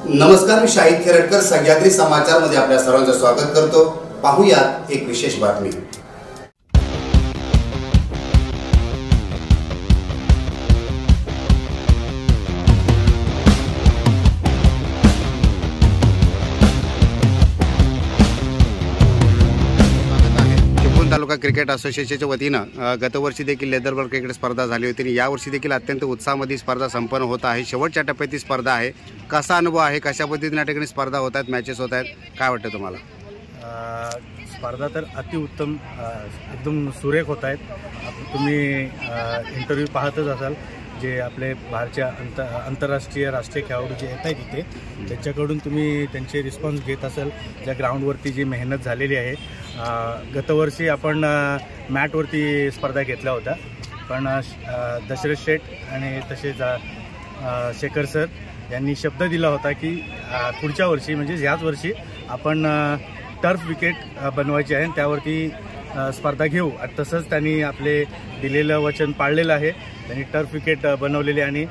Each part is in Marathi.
नमस्कार, मी शाहिद खेरटकर सह्याद्री समाचार मध्ये आपल्या सर्वांचं स्वागत करतो। पाहूयात एक विशेष बातमी। तालुका क्रिकेट असोसिएशनच्या वतीनं गतवर्षी देखील लेदरबॉल क्रिकेट स्पर्धा झाली होती आणि यावर्षी देखील अत्यंत उत्साहामध्ये स्पर्धा संपन्न होत आहे। शेवटच्या टप्प्यातील स्पर्धा आहे। कसा अनुभव आहे, कशा पद्धतीने या ठिकाणी स्पर्धा होत आहेत, मॅचेस होत आहेत, काय वाटतं तुम्हाला? स्पर्धा तर अतिउत्तम एकदम सुरेख होत आहेत। तुम्ही इंटरव्ह्यू पाहतच असाल, जे आपले बाहेरच्या आंतरराष्ट्रीय राष्ट्रीय खेळाडू जे येत आहेत इथे, त्यांच्याकडून तुम्ही त्यांचे रिस्पॉन्स घेत असाल। ज्या ग्राउंडवरती जी मेहनत झालेली आहे, गतवर्षी आपण मॅटवरती स्पर्धा घेतल्या होत्या, पण दशरथ शेठ आणि तसेच शेखर सर यांनी शब्द दिला होता की पुढच्या वर्षी म्हणजे याच वर्षी आपण टर्फ विकेट बनवायची आहे आणि त्यावरती स्पर्धा घेऊ। तसंच त्यांनी आपले दिलेलं वचन पाळलेलं आहे। त्यांनी टर्फ विकेट बनवलेले आणि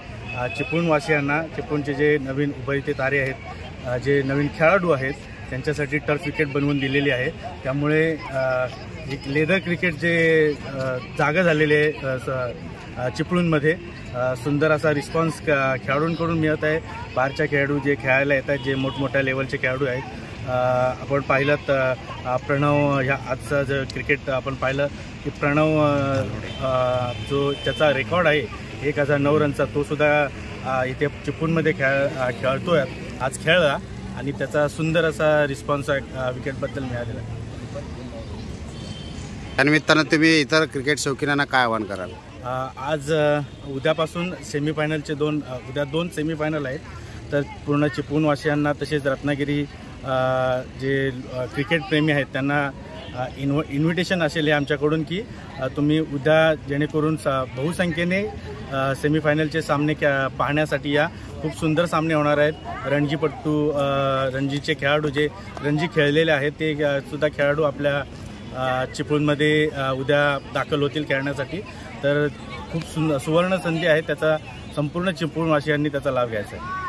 चिपळूणवासियांना, चिपळूणचे जे नवीन उभयते तारे आहेत, जे नवीन खेळाडू आहेत, त्यांच्यासाठी टर्फ विकेट बनवून दिलेली आहे। त्यामुळे एक लेदर क्रिकेट जे जागा झालेले आहे चिपळूणमध्ये, सुंदर असा रिस्पॉन्स खेळाडूंकडून मिळत आहे। बाहेरच्या खेळाडू जे खेळायला येत आहेत, जे मोठमोठ्या लेवलचे खेळाडू आहेत, आपण पाहिलं प्रणव, ह्या आजचं जे क्रिकेट आपण पाहिलं की प्रणव जो त्याचा रेकॉर्ड आहे 1009 रनचा, तो सुद्धा इथे चिपळूणमध्ये खेळतोय, आज खेळला आणि त्याचा सुंदर असा रिस्पॉन्स विकेटबद्दल मिळालेला आहे। त्यानिमित्तानं तुम्ही इतर क्रिकेट शौकीनांना काय आवाहन कराल? आज उद्यापासून सेमीफायनलचे उद्या दोन सेमीफायनल आहेत, तर पूर्ण चिपळूणवासियांना तसेच रत्नागिरी जे क्रिकेट प्रेमी आहेत त्यांना इन्व्हिटेशन असेल आमच्याकडून की तुम्ही उद्या जेणेकरून बहुसंख्येने सेमीफायनलचे सामने पाहण्यासाठी या। खूप सुंदर सामने होणार आहेत। रणजीपट्टू, रणजीचे खेळाडू जे रणजी खेळलेले आहेत ते सुद्धा खेळाडू आपल्या चिपळूणमध्ये उद्या दाखल होतील खेळण्यासाठी। तर खूप सुवर्ण संधी आहे, त्याचा संपूर्ण चिपळूणवासियांनी त्याचा लाभ घ्यायचा आहे।